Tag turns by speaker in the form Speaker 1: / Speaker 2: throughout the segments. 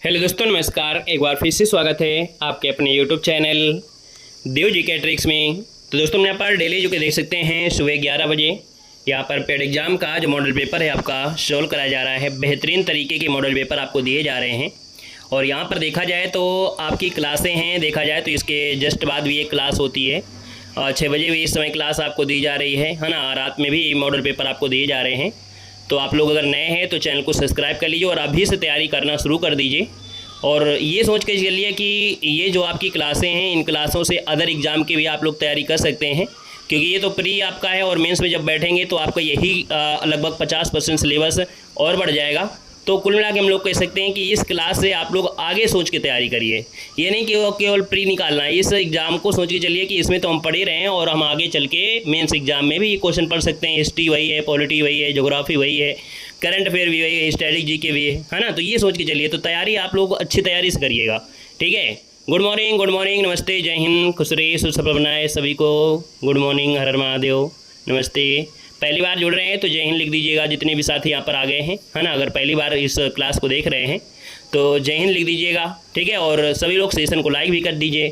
Speaker 1: Hello दोस्तों, नमस्कार। एक बार फिर से स्वागत है आपके अपने यूट्यूब चैनल देव जी के ट्रिक्स में। तो दोस्तों, यहाँ पर डेली जो कि देख सकते हैं सुबह 11 बजे यहाँ पर पेड एग्जाम का जो मॉडल पेपर है आपका सोल्व कराया जा रहा है। बेहतरीन तरीके के मॉडल पेपर आपको दिए जा रहे हैं। और यहाँ पर देखा जाए तो आपकी क्लासें हैं, देखा जाए तो इसके जस्ट बाद भी एक क्लास होती है और 6 बजे भी इस समय क्लास आपको दी जा रही है ना। रात में भी मॉडल पेपर आपको दिए जा रहे हैं। तो आप लोग अगर नए हैं तो चैनल को सब्सक्राइब कर लीजिए और अभी से तैयारी करना शुरू कर दीजिए। और ये सोच के चलिए कि ये जो आपकी क्लासें हैं, इन क्लासों से अदर एग्ज़ाम की भी आप लोग तैयारी कर सकते हैं, क्योंकि ये तो प्री आपका है और मेंस में जब बैठेंगे तो आपका यही लगभग 50% सिलेबस और बढ़ जाएगा। तो कुल मिला के हम लोग कह सकते हैं कि इस क्लास से आप लोग आगे सोच के तैयारी करिए। ये नहीं कि वो केवल प्री निकालना है, इस एग्ज़ाम को सोच के चलिए कि इसमें तो हम पढ़ ही रहे हैं और हम आगे चल के मेंस एग्ज़ाम में भी ये क्वेश्चन पढ़ सकते हैं। हिस्ट्री वही है, पॉलिटी वही है, ज्योग्राफी वही है, करंट अफेयर भी वही है, स्टैटिक जीके भी है ना। तो ये सोच के चलिए, तो तैयारी आप लोग अच्छी तैयारी से करिएगा, ठीक है। गुड मॉर्निंग, नमस्ते, जय हिंद, खुश रहिए, सुसफल बनाए सभी को। गुड मॉर्निंग, हर हर महादेव, नमस्ते। पहली बार जुड़ रहे हैं तो जय हिंद लिख दीजिएगा, जितने भी साथी यहाँ पर आ गए हैं, है ना। अगर पहली बार इस क्लास को देख रहे हैं तो जय हिंद लिख दीजिएगा, ठीक है। और सभी लोग सेशन को लाइक भी कर दीजिए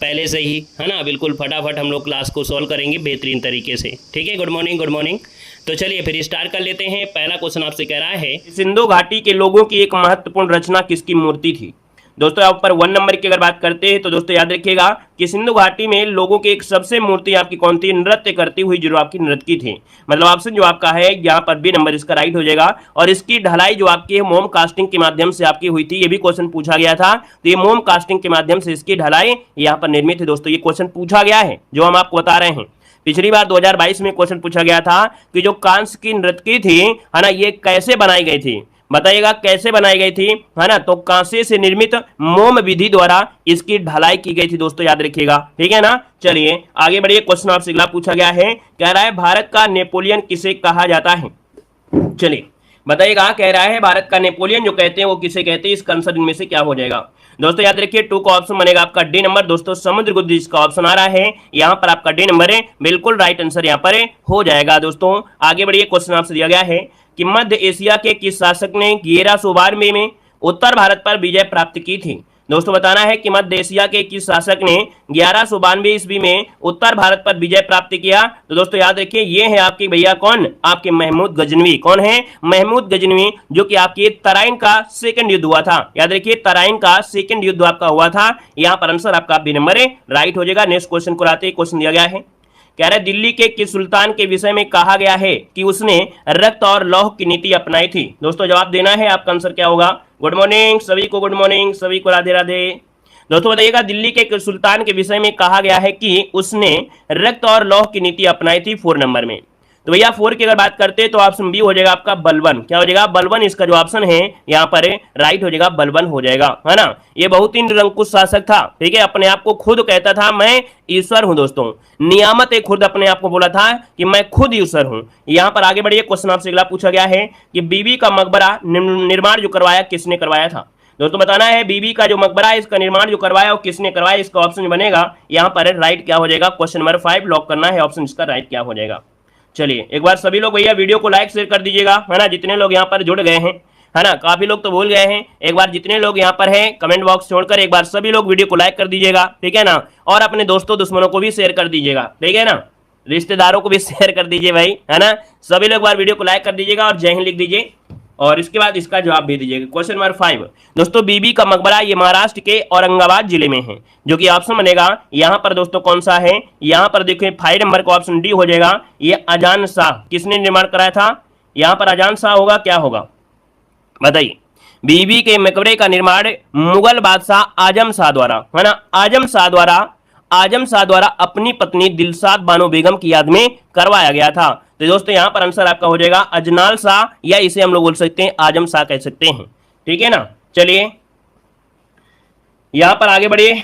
Speaker 1: पहले से ही, है ना। बिल्कुल फटाफट हम लोग क्लास को सॉल्व करेंगे बेहतरीन तरीके से, ठीक है। Good morning. तो चलिए फिर स्टार्ट कर लेते हैं। पहला क्वेश्चन आपसे कह रहा है, सिंधु घाटी के लोगों की एक महत्वपूर्ण रचना किसकी मूर्ति थी। दोस्तों यहाँ पर 1 नंबर की अगर बात करते हैं तो दोस्तों याद रखिएगा कि सिंधु घाटी में लोगों की एक सबसे मूर्ति आपकी कौन थी, नृत्य करती हुई जो आपकी नृत्य की थी। मतलब ऑप्शन जो आपका है यहाँ पर बी नंबर इसका राइट हो जाएगा। और इसकी ढलाई जो आपकी है मोम कास्टिंग के माध्यम से आपकी हुई थी। ये भी क्वेश्चन पूछा गया था, तो ये मोम कास्टिंग के माध्यम से इसकी ढलाई यहाँ पर निर्मित है। दोस्तों ये क्वेश्चन पूछा गया है जो हम आपको बता रहे हैं। पिछली बार 2022 में क्वेश्चन पूछा गया था कि जो कांस्य की नृत्य थी, है ना, ये कैसे बनाई गई थी, बताइएगा कैसे बनाई गई थी, है ना। तो कांसे से निर्मित मोम विधि द्वारा इसकी ढलाई की गई थी। दोस्तों याद रखिएगा, ठीक है ना। चलिए आगे बढ़िए। क्वेश्चन आपसे अगला पूछा गया है, कह रहा है भारत का नेपोलियन किसे कहा जाता है। चलिए बताइएगा, कह रहा है भारत का नेपोलियन जो कहते हैं वो किसे कहते हैं। इस आंसर में से क्या हो जाएगा। दोस्तों याद रखिए 2 का ऑप्शन बनेगा आपका डी नंबर। दोस्तों समुद्रगुप्त जिसका ऑप्शन आ रहा है यहाँ पर आपका डी नंबर है, बिल्कुल राइट आंसर यहाँ पर हो जाएगा। दोस्तों आगे बढ़िए। क्वेश्चन आपसे दिया गया है कि मध्य एशिया के किस शासक ने 1192 में उत्तर भारत पर विजय प्राप्त की थी। दोस्तों बताना है कि मध्य एशिया के किस शासक ने 1192 ईस्वी में उत्तर भारत पर विजय प्राप्त किया। तो दोस्तों याद रखिए ये है आपके भैया कौन, आपके महमूद गजनवी। कौन है, महमूद गजनवी, जो कि आपके तराइन का सेकंड युद्ध हुआ था। याद रखिए तराइन का सेकंड युद्ध आपका हुआ था। यहाँ पर आंसर आपका बी नंबर है, राइट हो जाएगा। नेक्स्ट क्वेश्चन को आते हैं। क्वेश्चन दिया गया है, कह रहे दिल्ली के किस सुल्तान के विषय में कहा गया है कि उसने रक्त और लौह की नीति अपनाई थी। दोस्तों जवाब देना है, आपका आंसर क्या होगा। गुड मॉर्निंग सभी को, गुड मॉर्निंग सभी को, राधे राधे। दोस्तों बताइएगा दिल्ली के किस सुल्तान के विषय में कहा गया है कि उसने रक्त और लौह की नीति अपनाई थी 4 नंबर में। तो भैया 4 की अगर बात करते हैं तो ऑप्शन बी हो जाएगा आपका बलबन। क्या हो जाएगा, बलबन। इसका जो ऑप्शन है यहाँ पर राइट हो जाएगा, बलबन हो जाएगा, है ना। ये बहुत ही निरंकुश शासक था, ठीक है। अपने आप को खुद कहता था मैं ईश्वर हूं। दोस्तों नियामत खुद अपने आप को बोला था कि मैं खुद ईश्वर हूं। यहाँ पर आगे बढ़िए। क्वेश्चन आपसे अगला पूछा गया है कि बीबी का मकबरा निर्माण जो करवाया किसने करवाया था। दोस्तों बताना है बीबी का जो मकबरा है इसका निर्माण जो करवाया वो किसने करवाया। इसका ऑप्शन बनेगा यहाँ पर राइट क्या हो जाएगा। क्वेश्चन नंबर 5 लॉक करना है, ऑप्शन इसका राइट क्या हो जाएगा। चलिए एक बार सभी लोग भैया वीडियो को लाइक शेयर कर दीजिएगा, है ना। जितने लोग यहाँ पर जुड़ गए हैं, है ना, काफी लोग तो भूल गए हैं। एक बार जितने लोग यहाँ पर हैं कमेंट बॉक्स छोड़कर एक बार सभी लोग वीडियो को लाइक कर दीजिएगा, ठीक है ना। और अपने दोस्तों दुश्मनों को भी शेयर कर दीजिएगा, ठीक है ना। रिश्तेदारों को भी शेयर कर दीजिए भाई, है ना। सभी लोग बार वीडियो को लाइक कर दीजिएगा और जय हिंद लिख दीजिए और इसके बाद इसका जवाब भी दीजिएगा। क्वेश्चन नंबर 5 दोस्तों, बीबी का मकबरा ये महाराष्ट्र के औरंगाबाद जिले में है, जो कि ऑप्शन बनेगा यहाँ पर। दोस्तों कौन सा है, यहाँ पर देखिए 5 नंबर का ऑप्शन डी हो जाएगा। ये अजान शाह किसने निर्माण कराया था, यहाँ पर अजान शाह होगा, क्या होगा बताइए। बीबी के मकबरे का निर्माण मुगल बादशाह आजम शाह द्वारा, है ना, आजम शाह द्वारा अपनी पत्नी दिलशाद बानो बेगम की याद में करवाया गया था। तो दोस्तों यहाँ पर आंसर आपका हो जाएगा अजनाल शाह, या इसे हम लोग बोल सकते हैं आजम शाह कह सकते हैं, ठीक है ना। चलिए यहाँ पर आगे बढ़िए।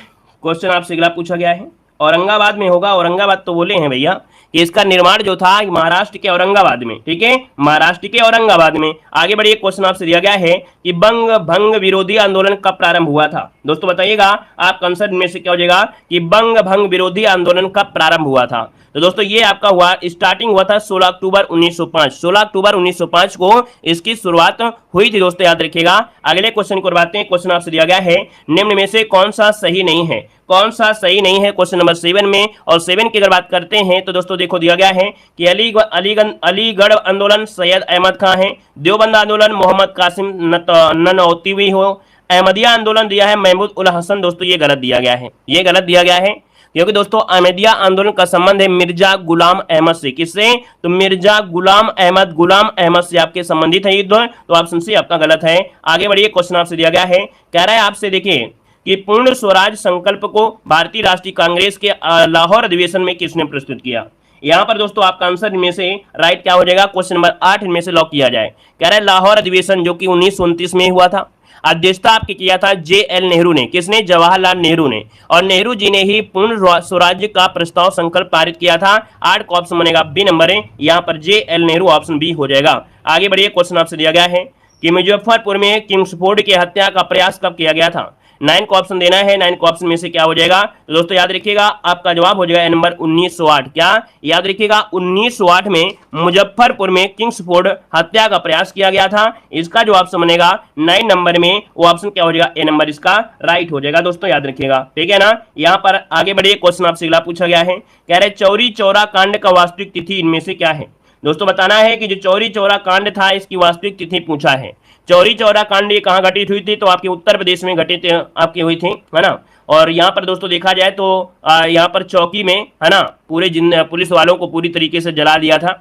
Speaker 1: क्वेश्चन आपसे अगला पूछा गया है, औरंगाबाद में होगा। औरंगाबाद तो बोले हैं भैया कि इसका निर्माण जो था महाराष्ट्र के औरंगाबाद में, ठीक है, महाराष्ट्र के औरंगाबाद में। आगे बढ़िए। क्वेश्चन आपसे दिया गया है कि बंग भंग विरोधी आंदोलन कब प्रारंभ हुआ था। दोस्तों बताइएगा आपका आंसर में से क्या हो जाएगा कि बंग भंग विरोधी आंदोलन कब प्रारंभ हुआ था। तो दोस्तों ये आपका हुआ, स्टार्टिंग हुआ था 16 अक्टूबर 1905, 16 अक्टूबर 1905 को इसकी शुरुआत हुई थी दोस्तों, याद रखिएगा। अगले क्वेश्चन को बात हैं। क्वेश्चन आपसे दिया गया है, निम्न में से कौन सा सही नहीं है, कौन सा सही नहीं है, क्वेश्चन नंबर 7 में। और 7 की अगर बात करते हैं तो दोस्तों देखो दिया गया है कि अलीगढ़ आंदोलन सैयद अहमद खां है, देवबंद आंदोलन मोहम्मद कासिम ननौतीवी हो, अहमदिया आंदोलन दिया है महमूद उल हसन। दोस्तों ये गलत दिया गया है, ये गलत दिया गया है, क्योंकि दोस्तों अहमदिया आंदोलन का संबंध है मिर्जा गुलाम अहमद से। किससे? तो मिर्जा गुलाम अहमद से आपके संबंधित है युद्ध, तो ऑप्शन सी आपका गलत है। आगे बढ़िए, क्वेश्चन आपसे दिया गया है, कह रहा है आपसे, देखिए कि पूर्ण स्वराज संकल्प को भारतीय राष्ट्रीय कांग्रेस के लाहौर अधिवेशन में किसने प्रस्तुत किया। यहां पर दोस्तों आपका आंसर इनमें से राइट क्या हो जाएगा, क्वेश्चन नंबर 8 इनमें से लॉक किया जाए। कह रहा है लाहौर अधिवेशन जो कि 1929 में हुआ था, अध्यक्षता आपकी किया था JL नेहरू ने। किसने? जवाहरलाल नेहरू ने। और नेहरू जी ने ही पूर्ण स्वराज्य का प्रस्ताव संकल्प पारित किया था। 8 का ऑप्शन बनेगा बी नंबर है, यहाँ पर JL नेहरू ऑप्शन बी हो जाएगा। आगे बढ़िए, क्वेश्चन आपसे दिया गया है कि मुजफ्फरपुर में किंग्सफोर्ड की हत्या का प्रयास कब किया गया था। 9 को ऑप्शन देना है, 9 को ऑप्शन में से क्या हो जाएगा, तो दोस्तों याद रखिएगा आपका जवाब हो जाएगा नंबर 1908। क्या याद रखिएगा, 1908 में मुजफ्फरपुर में किंग्सफोर्ड हत्या का प्रयास किया गया था। इसका जो ऑप्शन बनेगा 9 नंबर में, वो ऑप्शन क्या हो जाएगा, ए नंबर इसका राइट हो जाएगा। दोस्तों याद रखिएगा, ठीक है ना। यहाँ पर आगे बढ़िए, क्वेश्चन आपसे अगला पूछा गया है, कह रहे चौरी चौरा कांड का वास्तविक तिथि इनमें से क्या है। दोस्तों बताना है कि जो चौरी चौरा कांड था इसकी वास्तविक तिथि पूछा है। चौरी चौरा कांड ये कहाँ घटित हुई थी, तो आपके उत्तर प्रदेश में घटित आपकी हुई थी, है ना। और यहाँ पर दोस्तों देखा जाए तो यहाँ पर चौकी में, है ना, पूरे पुलिस वालों को पूरी तरीके से जला दिया था।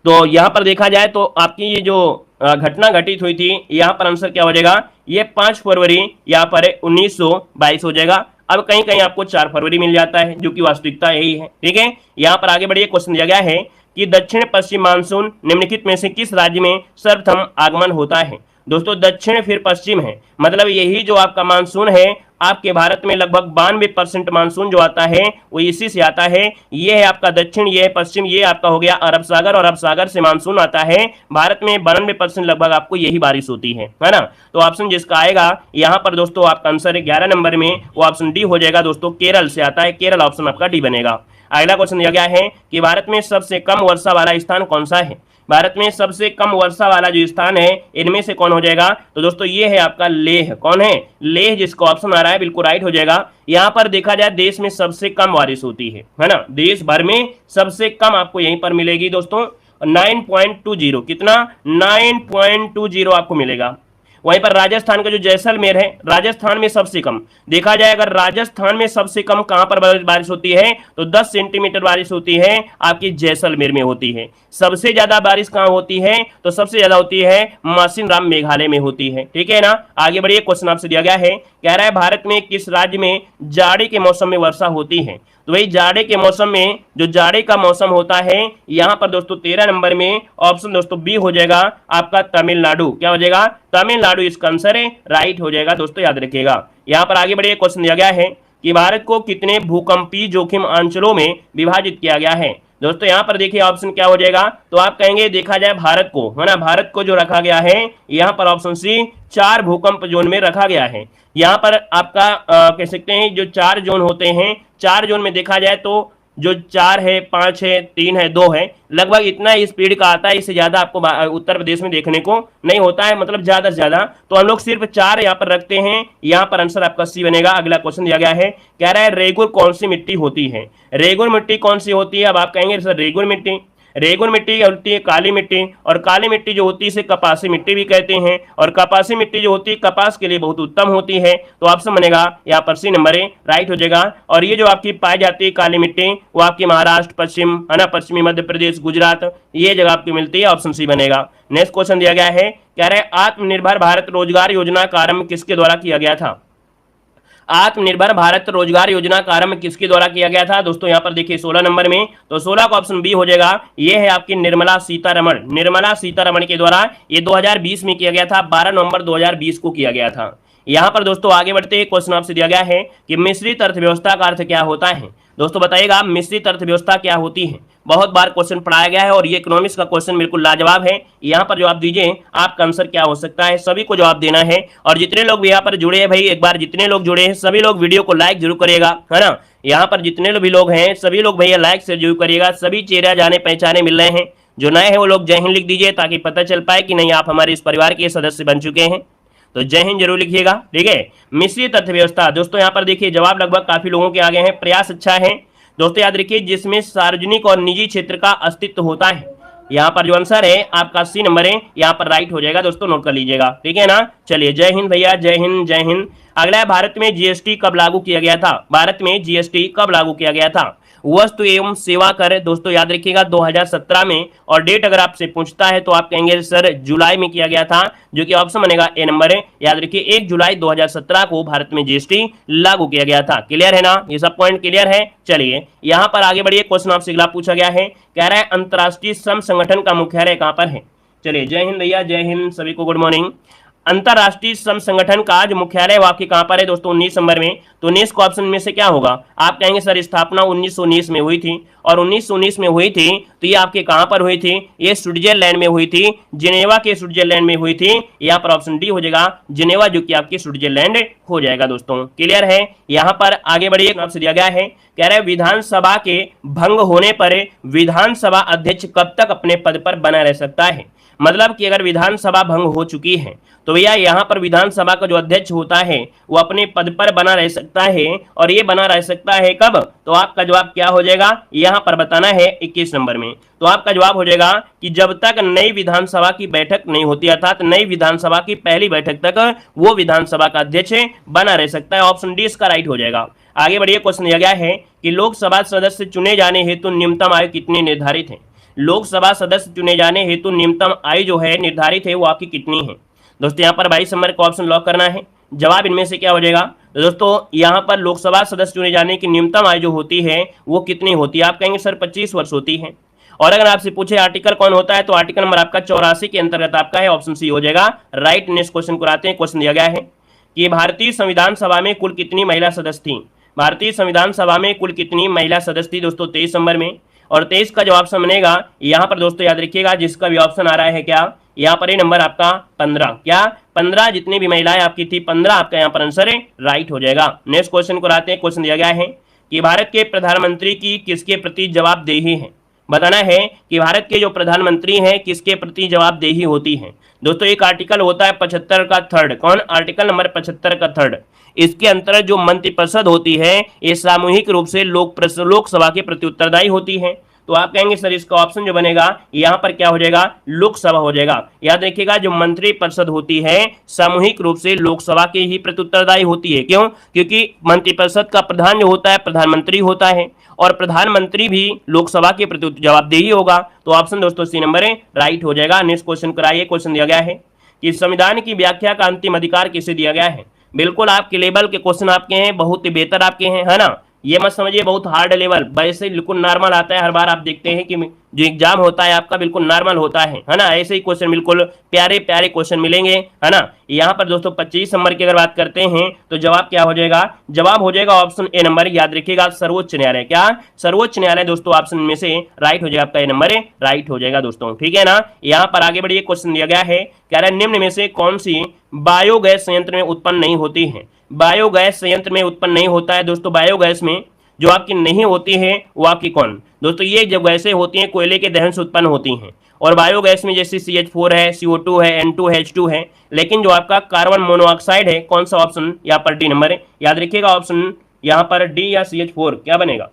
Speaker 1: तो यहाँ पर देखा जाए तो आपकी ये जो घटना घटित हुई थी, यहाँ पर आंसर क्या हो जाएगा, ये 5 फरवरी यहाँ पर 1922 हो जाएगा। अब कहीं कहीं आपको 4 फरवरी मिल जाता है, जो कि वास्तविकता यही है, ठीक है। यहाँ पर आगे बढ़िए, क्वेश्चन दिया गया है कि दक्षिण पश्चिम मानसून निम्नलिखित में से किस राज्य में सर्वप्रथम आगमन होता है। दोस्तों दक्षिण फिर पश्चिम है, मतलब यही जो आपका मानसून है आपके भारत में लगभग 92% मानसून जो आता है वो इसी से आता है। ये है आपका दक्षिण, ये है पश्चिम, ये आपका हो गया अरब सागर, और अरब सागर से मानसून आता है। भारत में 92% लगभग आपको यही बारिश होती है ना। तो ऑप्शन जिसका आएगा यहाँ पर दोस्तों आपका आंसर 11 नंबर में, वो ऑप्शन डी हो जाएगा। दोस्तों केरल से आता है, केरल ऑप्शन आपका डी बनेगा। अगला क्वेश्चन दिया गया है कि भारत में सबसे कम वर्षा वाला स्थान कौन सा है। भारत में सबसे कम वर्षा वाला जो स्थान है इनमें से कौन हो जाएगा, तो दोस्तों ये है आपका लेह। कौन है? लेह, जिसका ऑप्शन आ रहा है बिल्कुल राइट हो जाएगा। यहाँ पर देखा जाए देश में सबसे कम बारिश होती है ना, देश भर में सबसे कम आपको यहीं पर मिलेगी दोस्तों 9.20। कितना? 9.20 आपको मिलेगा। वहीं पर राजस्थान का जो जैसलमेर है, राजस्थान में सबसे कम देखा जाए, अगर राजस्थान में सबसे कम कहां पर बारिश होती है तो 10 सेंटीमीटर बारिश होती है आपकी जैसलमेर में होती है। सबसे ज्यादा बारिश कहां होती है, तो सबसे ज्यादा होती है मासिनराम मेघालय में होती है, ठीक है ना। आगे बढ़िए, क्वेश्चन आपसे दिया गया है, कह रहा है भारत में किस राज्य में जाड़े के मौसम में वर्षा होती है। तो वही जाड़े के मौसम में, जो जाड़े का मौसम होता है यहाँ पर दोस्तों 13 नंबर में ऑप्शन दोस्तों बी हो जाएगा आपका तमिलनाडु। क्या हो जाएगा? तमिलनाडु इसका आंसर है, राइट हो जाएगा। दोस्तों याद रखिएगा। यहाँ पर आगे बढ़िए, क्वेश्चन दिया गया है कि भारत को कितने भूकंपीय जोखिम अंचलों में विभाजित किया गया है। दोस्तों यहाँ पर देखिए ऑप्शन क्या हो जाएगा, तो आप कहेंगे देखा जाए भारत को, है ना, भारत को जो रखा गया है यहाँ पर ऑप्शन सी 4 भूकंप जोन में रखा गया है। यहाँ पर आपका कह सकते हैं जो 4 जोन होते हैं, 4 जोन में देखा जाए तो जो 4 है, 5 है, 3 है, 2 है, लगभग इतना ही स्पीड का आता है। इससे ज्यादा आपको उत्तर प्रदेश में देखने को नहीं होता है, मतलब ज्यादा से ज्यादा। तो हम लोग सिर्फ 4 यहाँ पर रखते हैं। यहाँ पर आंसर आपका सी बनेगा। अगला क्वेश्चन दिया गया है, कह रहा है रेगुर कौन सी मिट्टी होती है। रेगुर मिट्टी कौन सी होती है? अब आप कहेंगे सर रेगुर मिट्टी होती है काली मिट्टी, और काली मिट्टी जो होती है इसे कपासी मिट्टी भी कहते हैं, और कपासी मिट्टी जो होती है कपास के लिए बहुत उत्तम होती है। तो ऑप्शन बनेगा यहाँ पर सी नंबर है, राइट हो जाएगा। और ये जो आपकी पाई जाती है काली मिट्टी, वो आपकी महाराष्ट्र, पश्चिम, है ना, पश्चिमी मध्य प्रदेश, गुजरात, ये जगह आपकी मिलती है। ऑप्शन सी बनेगा। नेक्स्ट क्वेश्चन दिया गया है, कह रहे हैं आत्मनिर्भर भारत रोजगार योजना का आरंभ किसके द्वारा किया गया था। आत्मनिर्भर भारत रोजगार योजना का आरंभ किसके द्वारा किया गया था। दोस्तों यहाँ पर देखिए 16 नंबर में, तो 16 का ऑप्शन बी हो जाएगा। ये है आपकी निर्मला सीतारमण के द्वारा ये 2020 में किया गया था, 12 नवंबर 2020 को किया गया था। यहाँ पर दोस्तों आगे बढ़ते हैं, क्वेश्चन आपसे दिया गया है कि मिश्रित अर्थव्यवस्था का अर्थ क्या होता है। दोस्तों बताइएगा मिश्रित अर्थव्यवस्था क्या होती है। बहुत बार क्वेश्चन पढ़ाया गया है और ये इकोनॉमिक्स का क्वेश्चन बिल्कुल लाजवाब है। यहाँ पर जवाब दीजिए, आपका आंसर क्या हो सकता है, सभी को जवाब देना है। और जितने लोग भी यहाँ पर जुड़े हैं भाई, एक बार जितने लोग जुड़े हैं सभी लोग वीडियो को लाइक जरूर करिएगा, है ना। यहाँ पर जितने भी लोग हैं सभी लोग भैया लाइक से जरूर करिएगा। सभी चेहरे जाने पहचाने मिल रहे हैं। जो नए हैं वो लोग जय हिंद लिख दीजिए ताकि पता चल पाए कि नहीं आप हमारे इस परिवार के सदस्य बन चुके हैं। तो जय हिंद जरूर लिखिएगा। ठीक है, मिश्रित अर्थव्यवस्था दोस्तों यहाँ पर देखिए जवाब लगभग काफी लोगों के आगे हैं। प्रयास अच्छा है दोस्तों, याद रखिए जिसमें सार्वजनिक और निजी क्षेत्र का अस्तित्व होता है। यहाँ पर जो आंसर है आपका सी नंबर है, यहाँ पर राइट हो जाएगा दोस्तों, नोट कर लीजिएगा। ठीक है ना, चलिए जय हिंद भैया, जय हिंद जय हिंद। अगला है भारत में जीएसटी कब लागू किया गया था? भारत में जीएसटी कब लागू किया गया था? वस्तु एवं सेवा कर दोस्तों याद रखिएगा 2017 में, और डेट अगर आपसे पूछता है तो आप कहेंगे सर जुलाई में किया गया था, जो कि ऑप्शन बनेगा ए नंबर है। याद रखिए 1 जुलाई 2017 को भारत में जीएसटी लागू किया गया था। क्लियर है ना, ये सब पॉइंट क्लियर है। चलिए यहां पर आगे बढ़िए, क्वेश्चन आपसे अगला पूछा गया है, कह रहा है अंतर्राष्ट्रीय श्रम संगठन का मुख्यालय कहां पर है? चलिए जय हिंद भैया, जय हिंद सभी को, गुड मॉर्निंग। अंतरराष्ट्रीय श्रम संगठन का आज मुख्यालय वाकई कहां पर है दोस्तों? 19 नंबर में। तो 19 को ऑप्शन में से क्या होगा? आप कहेंगे सर स्थापना 1919 में हुई थी, और 1919 में हुई थी तो ये आपके कहां पर हुई थी? ये स्विट्जरलैंड में हुई थी, जिनेवा के स्विट्जरलैंड में हुई थी। यहाँ पर ऑप्शन डी हो जाएगा, जिनेवा, जो कि आपकी स्विट्जरलैंड हो जाएगा दोस्तों। क्लियर है। यहाँ पर आगे बढ़िए, आपसे दिया गया है, कह रहे विधानसभा के भंग होने पर विधानसभा अध्यक्ष कब तक अपने पद पर बना रह सकता है? मतलब कि अगर विधानसभा भंग हो चुकी है तो भैया यहाँ पर विधानसभा का जो अध्यक्ष होता है वो अपने पद पर बना रह सकता है, और ये बना रह सकता है कब? तो आपका जवाब क्या हो जाएगा यहाँ पर बताना है 21 नंबर में। तो आपका जवाब हो जाएगा कि जब तक नई विधानसभा की बैठक नहीं होती, अर्थात नई विधानसभा की पहली बैठक तक वो विधानसभा का अध्यक्ष बना रह सकता है। ऑप्शन डी इसका राइट हो जाएगा। आगे बढ़िए, क्वेश्चन दिया गया है कि लोकसभा सदस्य चुने जाने हेतु न्यूनतम आयु कितनी निर्धारित है? लोकसभा सदस्य चुने जाने हेतु न्यूनतम आयु जो है निर्धारित है वो आपकी कितनी है? दोस्तों यहाँ पर 22 नंबर का ऑप्शन लॉक करना है। जवाब इनमें से क्या हो जाएगा? तो दोस्तों यहाँ पर लोकसभा सदस्य चुने जाने की न्यूनतम आयु जो होती है वो कितनी होती है? आप कहेंगे सर 25 वर्ष होती है। और अगर आपसे पूछे आर्टिकल कौन होता है तो आर्टिकल नंबर आपका 84 के अंतर्गत आपका है, ऑप्शन सी हो जाएगा राइट। नेक्स्ट क्वेश्चन को आते हैं। क्वेश्चन दिया गया है कि भारतीय संविधान सभा में कुल कितनी महिला सदस्य थी? भारतीय संविधान सभा में कुल कितनी महिला सदस्य थी दोस्तों? 23 नंबर में। और 23 का जो ऑप्शन बनेगा यहाँ पर दोस्तों याद रखिएगा, जिसका भी ऑप्शन आ रहा है क्या, यहाँ पर ये नंबर आपका 15, क्या 15 जितनी भी महिलाएं आपकी थी 15 आपका यहाँ पर आंसर है राइट हो जाएगा। नेक्स्ट क्वेश्चन को आते हैं। क्वेश्चन दिया गया है कि भारत के प्रधानमंत्री की किसके प्रति जवाबदेही है? बताना है कि भारत के जो प्रधानमंत्री हैं किसके प्रति जवाबदेही होती है। दोस्तों एक आर्टिकल होता है 75 का थर्ड, कौन? आर्टिकल नंबर 75 का थर्ड। इसके अंतर्गत जो मंत्रिपरिषद होती है ये सामूहिक रूप से लोकसभा के प्रति उत्तरदायी होती है। तो आप कहेंगे सर इसका ऑप्शन जो बनेगा यहाँ पर क्या हो जाएगा? लोकसभा हो जाएगा। याद रखिएगा जो मंत्रिपरिषद होती है सामूहिक रूप से लोकसभा के ही प्रति उत्तरदायी होती है। क्यों? क्योंकि मंत्रिपरिषद का प्रधान जो होता है प्रधानमंत्री होता है, और प्रधानमंत्री भी लोकसभा के प्रति जवाबदेही होगा। तो ऑप्शन दोस्तों सी नंबर है राइट हो जाएगा। नेक्स्ट क्वेश्चन कराइए। क्वेश्चन दिया गया है कि संविधान की व्याख्या का अंतिम अधिकार किसे दिया गया है? बिल्कुल आपके लेवल के क्वेश्चन आपके हैं, बहुत ही बेहतर आपके हैं, है ना। ये मत समझिए बहुत हार्ड लेवल, वैसे बिल्कुल नॉर्मल आता है। हर बार आप देखते हैं कि जो एग्जाम होता है आपका बिल्कुल नॉर्मल होता है ना। ऐसे ही क्वेश्चन बिल्कुल प्यारे प्यारे क्वेश्चन मिलेंगे, है ना। यहाँ पर दोस्तों 25 नंबर की अगर बात करते हैं तो जवाब क्या हो जाएगा? जवाब हो जाएगा ऑप्शन ए नंबर। याद रखिएगा सर्वोच्च न्यायालय, क्या सर्वोच्च न्यायालय दोस्तों ऑप्शन में से राइट हो जाएगा आपका ए नंबर राइट हो जाएगा दोस्तों, ठीक है ना। यहाँ पर आगे बढ़िए, क्वेश्चन दिया गया है, कह रहा है निम्न में से कौन सी बायोगैस संयंत्र में उत्पन्न नहीं होती है? बायोगैस संयंत्र में उत्पन्न नहीं होता है दोस्तों, बायोगैस में जो आपकी नहीं होती है वो आपकी कौन? दोस्तों ये जब गैसें होती हैं कोयले के दहन से उत्पन्न होती हैं, और बायोगैस में जैसे CH4 है, CO2 है, N2 है, H2 है, लेकिन जो आपका कार्बन मोनोऑक्साइड है, कौन सा ऑप्शन? यहाँ पर डी नंबर है। याद रखिएगा ऑप्शन यहाँ पर डी या CH4 क्या बनेगा?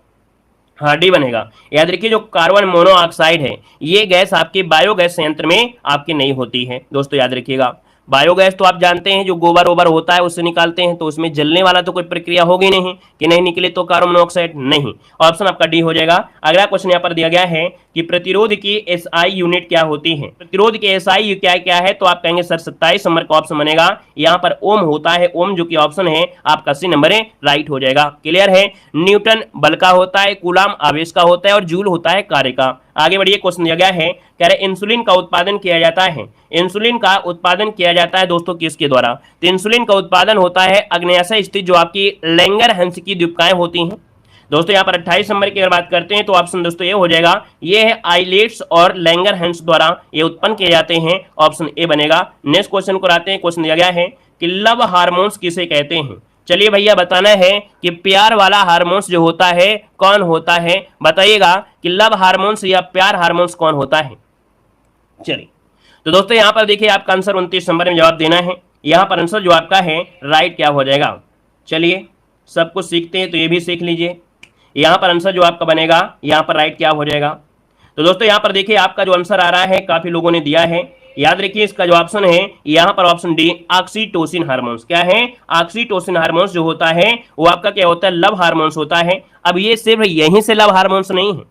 Speaker 1: हाँ डी बनेगा। याद रखिए जो कार्बन मोनोऑक्साइड है ये गैस आपके बायोगैस संयंत्र में आपकी नहीं होती है दोस्तों, याद रखिएगा। बायोगैस तो आप जानते हैं जो गोबर ओबर होता है उससे निकालते हैं, तो उसमें जलने वाला तो कोई प्रक्रिया होगी नहीं कि नहीं निकले तो कार्बन मोनोऑक्साइड नहीं। ऑप्शन आपका डी हो जाएगा। अगला क्वेश्चन यहाँ पर दिया गया है कि प्रतिरोध की SI यूनिट क्या होती है? प्रतिरोध की SI क्या क्या है? तो आप कहेंगे सर 27 नंबर का ऑप्शन बनेगा। यहाँ पर ओम होता है, ओम जो कि ऑप्शन है आपका सी नंबर है राइट हो जाएगा। क्लियर है। न्यूटन बल का होता है, कूलाम आवेश का होता है, और जूल होता है कार्य का। आगे बढ़िए, क्वेश्चन दिया गया है, कह रहे इंसुलिन का उत्पादन किया जाता है। इंसुलिन का उत्पादन किया जाता है दोस्तों किसके द्वारा? तो इंसुलिन का उत्पादन होता है अग्न्याशय स्थित जो आपकी लैंगर-हंस की द्वीपकाएं होती हैं दोस्तों। यहाँ पर 28 नंबर की अगर बात करते हैं तो ऑप्शन दोस्तों ये हो जाएगा, ये है आइलेट्स और लैंगर-हंस द्वारा ये उत्पन्न किए जाते हैं, ऑप्शन ए बनेगा। नेक्स्ट क्वेश्चन को आते हैं। क्वेश्चन दिया गया है कि लव हार्मोन्स किसे कहते हैं? चलिए भैया बताना है कि प्यार वाला हार्मोन्स जो होता है कौन होता है, बताइएगा कि लव हार्मोन्स या प्यार हार्मोन्स कौन होता है। चलिए तो दोस्तों यहाँ पर देखिए आपका आंसर 29 नंबर में जवाब देना है। यहाँ पर आंसर जो आपका है राइट क्या हो जाएगा। चलिए सब कुछ सीखते हैं तो ये भी सीख लीजिए। यहाँ पर आंसर जो आपका बनेगा यहाँ पर राइट क्या हो जाएगा। तो दोस्तों यहाँ पर देखिए आपका जो आंसर आ रहा है काफी लोगों ने दिया है, याद रखिए इसका जो ऑप्शन है यहाँ पर ऑप्शन डी ऑक्सीटोसिन हार्मोन्स। क्या है, ऑक्सीटोसिन हार्मोन्स जो होता है वो आपका क्या होता है, लव हार्मोन्स होता है। अब ये सिर्फ यहीं से लव हार्मोन्स नहीं है,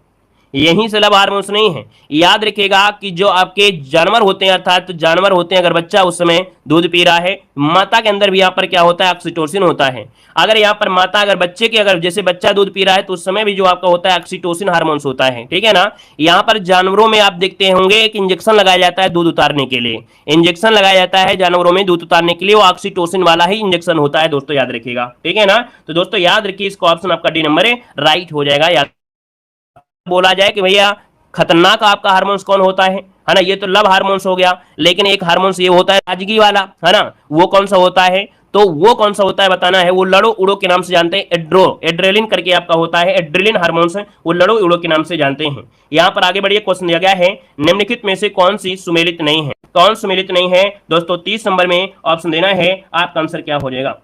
Speaker 1: यहीं से लव हार्मोन्स नहीं है। याद रखिएगा कि जो आपके जानवर होते हैं, अर्थात तो जानवर होते हैं, अगर बच्चा उस समय दूध पी रहा है, माता के अंदर भी यहाँ पर क्या होता है, ऑक्सीटोसिन होता है। अगर यहाँ पर माता अगर बच्चे के अगर जैसे बच्चा दूध पी रहा है तो उस समय भी जो आपका होता है ऑक्सीटोसिन हार्मोन्स होता है, ठीक है ना। यहाँ पर जानवरों में आप देखते होंगे कि इंजेक्शन लगाया जाता है दूध उतारने के लिए, इंजेक्शन लगाया जाता है जानवरों में दूध उतारने के लिए, वो ऑक्सीटोसिन वाला ही इंजेक्शन होता है दोस्तों, याद रखिएगा, ठीक है ना। तो दोस्तों याद रखिए इसका ऑप्शन आपका डी नंबर है राइट हो जाएगा। याद बोला जाए कि भैया खतरनाक आपका हार्मोन्स कौन होता है ना, ये तो लव हार्मोन्स हो गया, लेकिन एक हार्मोन्स ये होता है ताजगी वाला, है ना, वो कौन सा होता है, तो वो कौन सा होता है बताना है। वो लड़ो उड़ो के नाम से जानते हैं, एड्रेलिन करके आपका होता है, एड्रेलिन हार्मोन्स वो लड़ो उड़ो के नाम से जानते हैं। यहाँ पर आगे बढ़िए, क्वेश्चन दिया गया है निम्नलिखित में से कौन सी सुमेलित नहीं है, कौन सुमेलित नहीं है दोस्तों। 30 नंबर में ऑप्शन देना है, आपका आंसर क्या हो जाएगा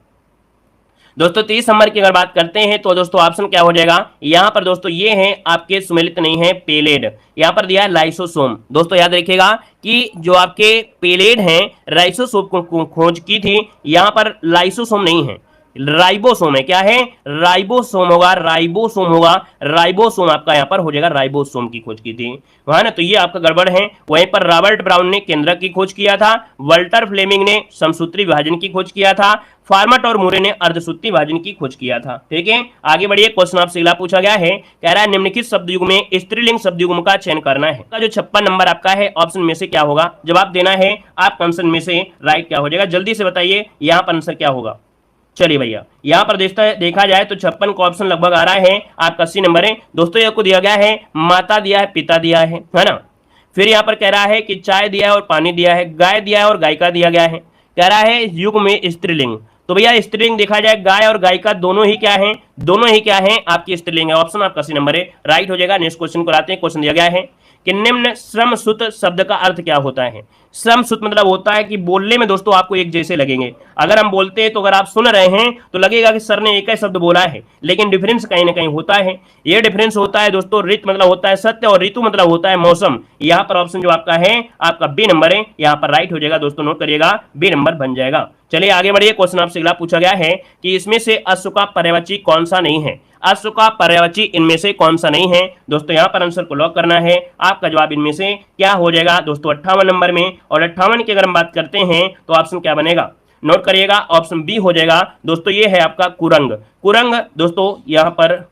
Speaker 1: दोस्तों। 30 नंबर की अगर बात करते हैं तो दोस्तों ऑप्शन क्या हो जाएगा, यहाँ पर दोस्तों ये हैं आपके सुमेलित नहीं है पेलेड, यहाँ पर दिया है लाइसोसोम। दोस्तों याद रखिएगा कि जो आपके पेलेड हैं लाइसोसोम को खोज की थी, यहाँ पर लाइसोसोम नहीं है, राइबोसोम है। क्या है, राइबोसोम होगा, राइबोसोम होगा, राइबोसोम आपका यहाँ पर हो जाएगा, राइबोसोम की खोज की थी वहां ना, तो ये आपका गड़बड़ है। वहीं पर रॉबर्ट ब्राउन ने केंद्रक की खोज किया था, वल्टर फ्लेमिंग ने समसूत्री विभाजन की खोज किया था, फार्मट और मूरे ने अर्धसूत्री विभाजन की खोज किया था, ठीक है। आगे बढ़िए, क्वेश्चन आपसे अगला पूछा गया है, कह रहा है निम्नलिखित शब्दयुग में स्त्रीलिंग शब्दयुग्म का चयन करना है। का जो 56 नंबर आपका है ऑप्शन में से क्या होगा, जवाब देना है, आपका आंसर में से राइट क्या हो जाएगा, जल्दी से बताइए यहाँ पर आंसर क्या होगा। चलिए भैया यहाँ पर देखा जाए तो 56 का ऑप्शन लगभग आ रहा है आपका 80 नंबर है दोस्तों। ये को दिया गया है माता दिया है, पिता दिया है ना। फिर यहाँ पर कह रहा है कि चाय दिया है और पानी दिया है, गाय दिया है और गायिका दिया गया है। कह रहा है युग में स्त्रीलिंग, तो भैया स्त्रीलिंग देखा जाए गाय और गायिका दोनों ही क्या है, दोनों ही क्या है आपकी स्त्रीलिंग है। ऑप्शन आपका 80 नंबर है राइट हो जाएगा। नेक्स्ट क्वेश्चन को आते हैं। क्वेश्चन दिया गया है कि निम्न श्रमसुत शब्द का अर्थ क्या होता है। श्रमसुत मतलब होता है कि बोलने में दोस्तों आपको एक जैसे लगेंगे। अगर हम बोलते हैं तो अगर आप सुन रहे हैं तो लगेगा कि सर ने एक ही शब्द बोला है, लेकिन डिफरेंस कहीं ना कहीं होता है। ये डिफरेंस होता है दोस्तों, ऋत मतलब होता है सत्य और ऋतु मतलब होता है मौसम। यहाँ पर ऑप्शन जो आपका है आपका बी नंबर है, यहाँ पर राइट हो जाएगा दोस्तों, नोट करिएगा बी नंबर बन जाएगा। चलिए आगे बढ़िए, क्वेश्चन आपसे अगला पूछा गया है कि इसमें से अश्व का पर्यायवाची कौन सा नहीं है। अश्व का पर्यायवाची इनमें से कौन सा नहीं है दोस्तों, यहाँ पर आंसर को लॉक करना है। आपका जवाब इनमें से क्या हो जाएगा दोस्तों 58 नंबर में, और 58 की अगर हम बात करते हैं तो ऑप्शन क्या बनेगा, नोट करिएगा, ऑप्शन बी हो जाएगा दोस्तों। ये है आपका कुरंग। कुरंग दोस्तों यहाँ पर,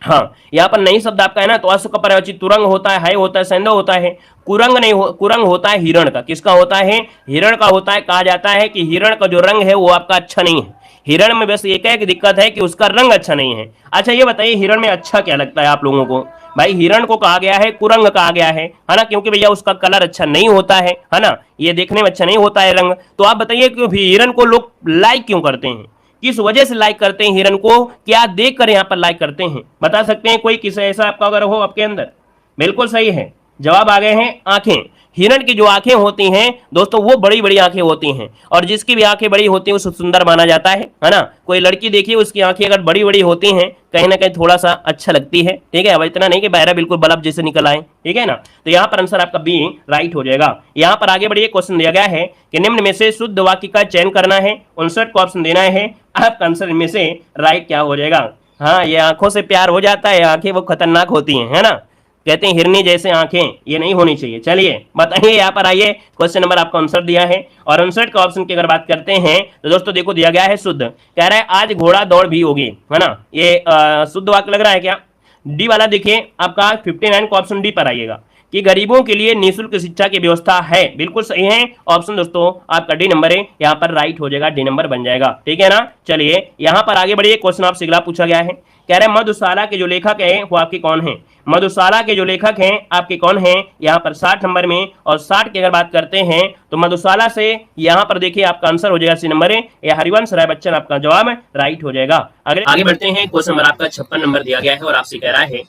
Speaker 1: हाँ यहाँ पर नई शब्द आपका है ना, तो अश्व का पर्यायवाची तुरंग होता है होता है, सैंधव होता है। कुरंग नहीं कुरंग होता है हिरण का। किसका होता है, हिरण का होता है। कहा जाता है कि हिरण का जो रंग है वो आपका अच्छा नहीं है। हिरण में बस एक है दिक्कत है कि उसका रंग अच्छा नहीं है। अच्छा ये बताइए हिरण में अच्छा क्या लगता है आप लोगों को। भाई हिरण को कहा गया है कुरंग कहा गया है ना, क्योंकि भैया उसका कलर अच्छा नहीं होता है ना, ये देखने में अच्छा नहीं होता है रंग। तो आप बताइए कि हिरण को लोग लाइक क्यों करते हैं, किस वजह से लाइक करते हैं हिरण को, क्या देख कर यहाँ पर लाइक करते हैं, बता सकते हैं कोई किसी ऐसा आपका अगर हो आपके अंदर। बिल्कुल सही है, जवाब आ गए हैं आंखें। हिरण की जो आंखें होती हैं दोस्तों वो बड़ी बड़ी आंखें होती हैं, और जिसकी भी आंखें बड़ी होती हैं उसे सुंदर माना जाता है ना। कोई लड़की देखिए उसकी आंखें अगर बड़ी बड़ी होती हैं कहीं ना कहीं थोड़ा सा अच्छा लगती है, ठीक है। अब इतना नहीं कि बहरा बिल्कुल बल्ब जैसे निकल आए, ठीक है ना। तो यहाँ पर आंसर आपका बी राइट हो जाएगा। यहाँ पर आगे बढ़िए, क्वेश्चन दिया गया है कि निम्न में से शुद्ध वाक्य का चयन करना है। 59 को ऑप्शन देना है, आपका आंसर इनमें से राइट क्या हो जाएगा। हाँ ये आंखों से प्यार हो जाता है, आंखें वो खतरनाक होती है ना, कहते हैं हिरनी जैसे आंखें, ये नहीं होनी चाहिए। चलिए बताइए, यहाँ पर आइए, क्वेश्चन नंबर आपका 59 दिया है, और 59 का ऑप्शन की अगर बात करते हैं तो दोस्तों देखो दिया गया है शुद्ध। कह रहा है आज घोड़ा दौड़ भी होगी, है ना, ये शुद्ध वाक्य लग रहा है क्या। डी वाला देखिए आपका 59 का ऑप्शन डी पर आइएगा। कि गरीबों के लिए निःशुल्क शिक्षा की व्यवस्था है। बिल्कुल सही है ऑप्शन दोस्तों आपका डी नंबर है, यहाँ पर राइट हो जाएगा, डी नंबर बन जाएगा। ठीक है ना। चलिए यहाँ पर आगे बढ़िए, क्वेश्चन आपसे अगला पूछा गया है, कह रहे हैं मधुशाला के जो लेखक हैं वो आपके कौन हैं। मधुशाला के जो लेखक हैं आपके कौन हैं, यहाँ पर 60 नंबर में। और 60 की अगर बात करते हैं तो मधुशाला से यहाँ पर देखिए आपका आंसर हो जाएगा सी नंबर है, या हरिवंश राय बच्चन आपका जवाब राइट हो जाएगा। अगर आगे बढ़ते हैं, क्वेश्चन नंबर आपका 56 नंबर दिया गया है और आपसे कह रहा है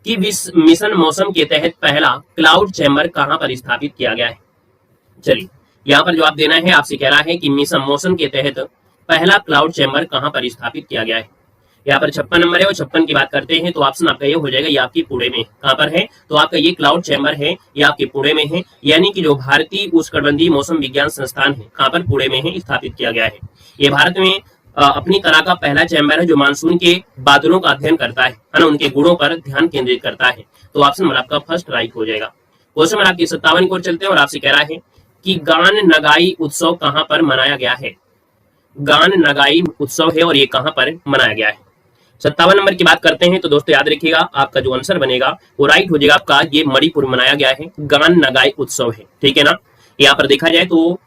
Speaker 1: कि मिशन मौसम के तहत पहला क्लाउड चैम्बर कहां पर स्थापित किया गया है। चलिए यहाँ पर जवाब देना है, आपसे कह रहा है कि मिशन मौसम के तहत पहला क्लाउड चैम्बर कहां पर स्थापित किया गया है। यहाँ पर 56 नंबर है और 56 की बात करते हैं तो ऑप्शन आपका ये हो जाएगा, ये आपकी पुणे में। कहां पर है, तो आपका ये क्लाउड चैम्बर है, ये आपके पुणे में है, यानी कि जो भारतीय उष्णकटिबंधीय मौसम विज्ञान संस्थान है, कहां पर, पुणे में है, स्थापित किया गया है। ये भारत में अपनी तरह का पहला चैम्बर है जो मानसून के बादलों का अध्ययन करता है ना, उनके गुणों पर ध्यान केंद्रित करता है। तो ऑप्शन नंबर आपका फर्स्ट राइट हो जाएगा। क्वेश्चन नंबर आपकी 57 की ओर चलते हैं और आपसे कह रहा है कि गान नगाई उत्सव कहां पर मनाया गया है। गान नगाई उत्सव है और ये कहां पर मनाया गया है। 57 नंबर की बात करते हैं तो दोस्तों याद रखिएगा आपका जो आंसर बनेगा वो राइट हो जाएगा आपका, ये मणिपुर मनाया गया है, गान नगाई उत्सव है। ठीक है ना। यहाँ पर देखा जाए तो